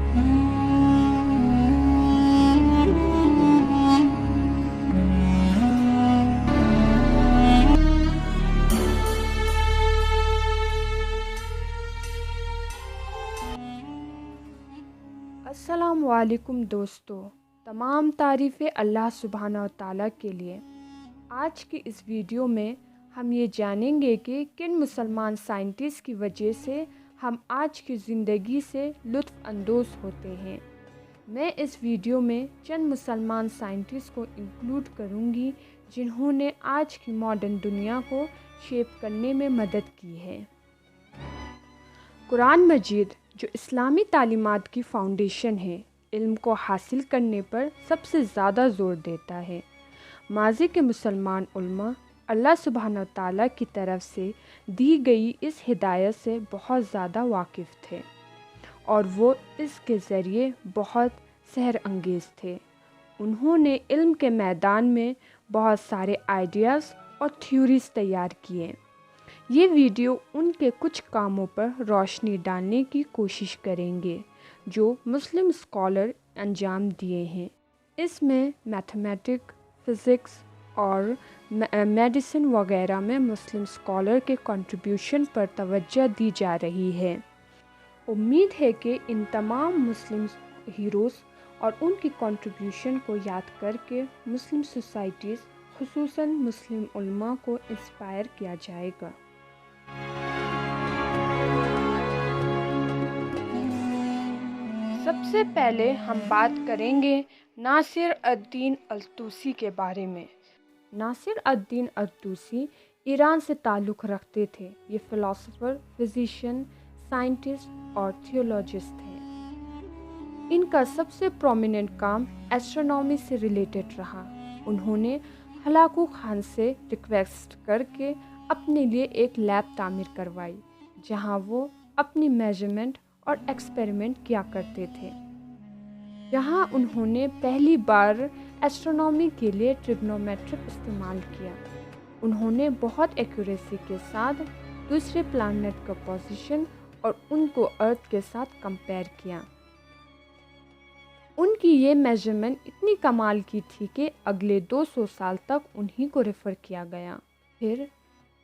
अस्सलाम वालेकुम दोस्तों, तमाम तारीफ़ें अल्लाह सुब्हाना व तआला के लिए। आज की इस वीडियो में हम ये जानेंगे कि किन मुसलमान साइंटिस्ट की वजह से हम आज की ज़िंदगी से लुत्फ़ अंदोज़ होते हैं। मैं इस वीडियो में चंद मुसलमान साइंटिस्ट को इंक्लूड करूँगी जिन्होंने आज की मॉडर्न दुनिया को शेप करने में मदद की है। कुरान मजीद, जो इस्लामी तालीमात की फ़ाउंडेशन है, इल्म को हासिल करने पर सबसे ज़्यादा ज़ोर देता है। माज़ी के मुसलमान उलमा अल्लाह सुब्हाना व तआला की तरफ से दी गई इस हिदायत से बहुत ज़्यादा वाकिफ़ थे और वो इसके ज़रिए बहुत सहर अंगेज़ थे। उन्होंने इल्म के मैदान में बहुत सारे आइडियाज़ और थ्योरीज़ तैयार किए। ये वीडियो उनके कुछ कामों पर रोशनी डालने की कोशिश करेंगे जो मुस्लिम स्कॉलर अंजाम दिए हैं। इसमें मैथमेटिक्स, फ़िज़िक्स और मेडिसिन वगैरह में मुस्लिम स्कॉलर के कंट्रीब्यूशन पर तवज्जो दी जा रही है। उम्मीद है कि इन तमाम मुस्लिम हीरोज़ और उनकी कंट्रीब्यूशन को याद करके मुस्लिम सोसाइटीज़, खुसूसन मुस्लिम उलमा को इंस्पायर किया जाएगा। सबसे पहले हम बात करेंगे नासिर अद-दीन अल-तूसी के बारे में। नासिर अद-दीन अल-तूसी ईरान से ताल्लुक़ रखते थे। ये फ़िलासफ़र, फ़िज़िशियन, साइंटिस्ट और थियोलॉजिस्ट थे। इनका सबसे प्रोमिनेंट काम एस्ट्रोनॉमी से रिलेटेड रहा। उन्होंने हलाकू खान से रिक्वेस्ट करके अपने लिए एक लैब तामीर करवाई जहां वो अपनी मेजरमेंट और एक्सपेरिमेंट किया करते थे। यहाँ उन्होंने पहली बार एस्ट्रोनॉमी के लिए ट्रिग्नोमेट्रिक इस्तेमाल किया। उन्होंने बहुत एक्यूरेसी के साथ दूसरे प्लैनेट का पोजीशन और उनको अर्थ के साथ कंपेयर किया। उनकी ये मेजरमेंट इतनी कमाल की थी कि अगले 200 साल तक उन्हीं को रेफ़र किया गया। फिर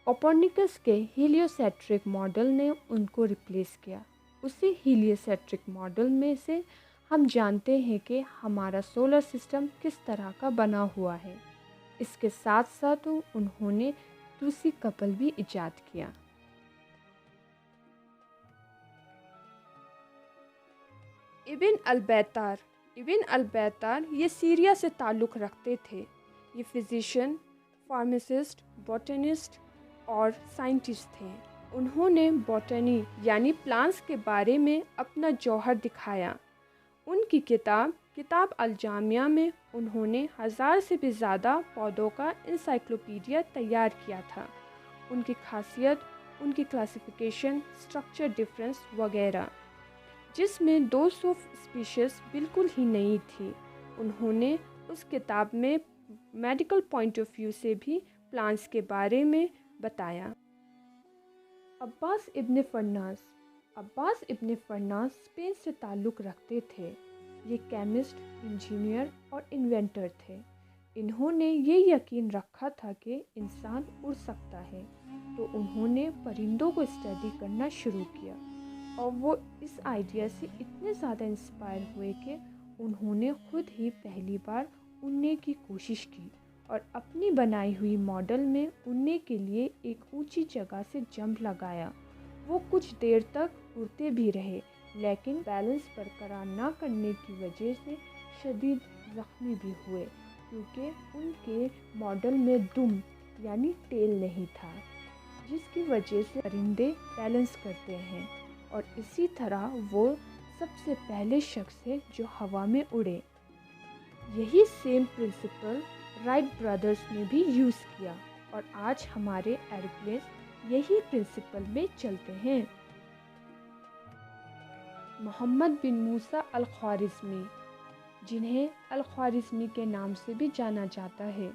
कोपर्निकस के हीलियोसेंट्रिक मॉडल ने उनको रिप्लेस किया। उसी हीलियोसेंट्रिक मॉडल में से हम जानते हैं कि हमारा सोलर सिस्टम किस तरह का बना हुआ है। इसके साथ साथ उन्होंने तूसी कपल भी इजाद किया। इब्न अल-बैतार ये सीरिया से ताल्लुक़ रखते थे। ये फ़िज़िशियन, फार्मासिस्ट, बॉटनिस्ट और साइंटिस्ट थे। उन्होंने बॉटनी यानी प्लांट्स के बारे में अपना जौहर दिखाया। उनकी किताब अल-जामिया में उन्होंने 1000 से भी ज़्यादा पौधों का इंसाइक्लोपीडिया तैयार किया था। उनकी खासियत, उनकी क्लासिफिकेशन, स्ट्रक्चर डिफरेंस वगैरह, जिसमें 200 स्पीशीज़ बिल्कुल ही नई थी। उन्होंने उस किताब में मेडिकल पॉइंट ऑफ व्यू से भी प्लांट्स के बारे में बताया। अब्बास इब्न फ़रनास स्पेन से ताल्लुक़ रखते थे। ये केमिस्ट, इंजीनियर और इन्वेंटर थे। इन्होंने ये यकीन रखा था कि इंसान उड़ सकता है, तो उन्होंने परिंदों को स्टडी करना शुरू किया और वो इस आइडिया से इतने ज़्यादा इंस्पायर हुए कि उन्होंने खुद ही पहली बार उड़ने की कोशिश की और अपनी बनाई हुई मॉडल में उड़ने के लिए एक ऊंची जगह से जंप लगाया। वो कुछ देर तक उड़ते भी रहे, लेकिन बैलेंस बरकरार ना करने की वजह से शदीद ज़ख्मी भी हुए, क्योंकि उनके मॉडल में दुम यानी टेल नहीं था, जिसकी वजह से परिंदे बैलेंस करते हैं। और इसी तरह वो सबसे पहले शख्स है जो हवा में उड़े। यही सेम प्रिंसिपल राइट ब्रदर्स ने भी यूज़ किया और आज हमारे एरोप्लेन यही प्रिंसिपल में चलते हैं। मोहम्मद बिन मूसा अल-ख्वारिज़मी, जिन्हें अल-ख्वारिज़मी के नाम से भी जाना जाता है,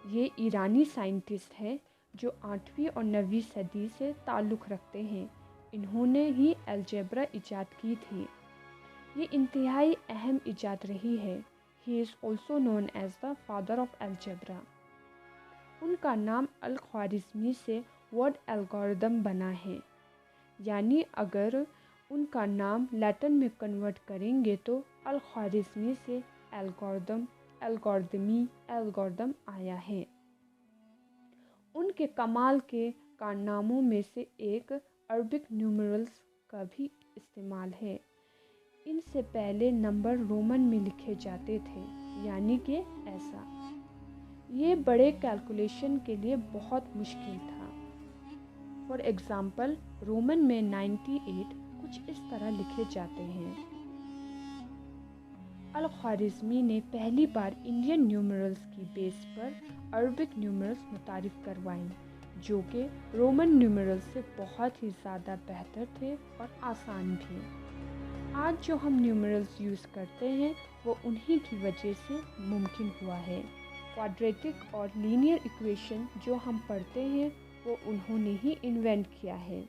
ये ईरानी साइंटिस्ट हैं जो 8वीं और 9वीं सदी से ताल्लुक़ रखते हैं। इन्होंने ही अलजेब्रा इजाद की थी। یہ انتہائی اہم ایجاد رہی ہے. He is also known as the father of algebra. ان کا نام الخوارزمی سے ورڈ الگوریدم بنا ہے، یعنی اگر ان کا نام لیٹن میں کنورٹ کریں گے تو الخوارزمی سے الگوریدم آیا ہے. ان کے کمال کے کارناموں میں سے ایک عربک نیومرلز کا بھی استعمال ہے. ان سے پہلے نمبر رومن میں لکھے جاتے تھے، یعنی کہ ایسا. یہ بڑے کیلکولیشن کے لیے بہت مشکل تھا. فار ایگزامپل رومن میں 98 کچھ اس طرح لکھے جاتے ہیں. الخوارزمی نے پہلی بار انڈین نیومرلز کی بیس پر عربک نیومرلز متعارف کروائیں، جو کہ رومن نیومرلز سے بہت ہی زیادہ بہتر تھے اور آسان بھی. آج جو ہم نیومرلز یوز کرتے ہیں وہ انہی کی وجہ سے ممکن ہوا ہے. کوادریٹک اور لینئر ایکویشن جو ہم پڑھتے ہیں وہ انہوں نے ہی انوینٹ کیا ہے.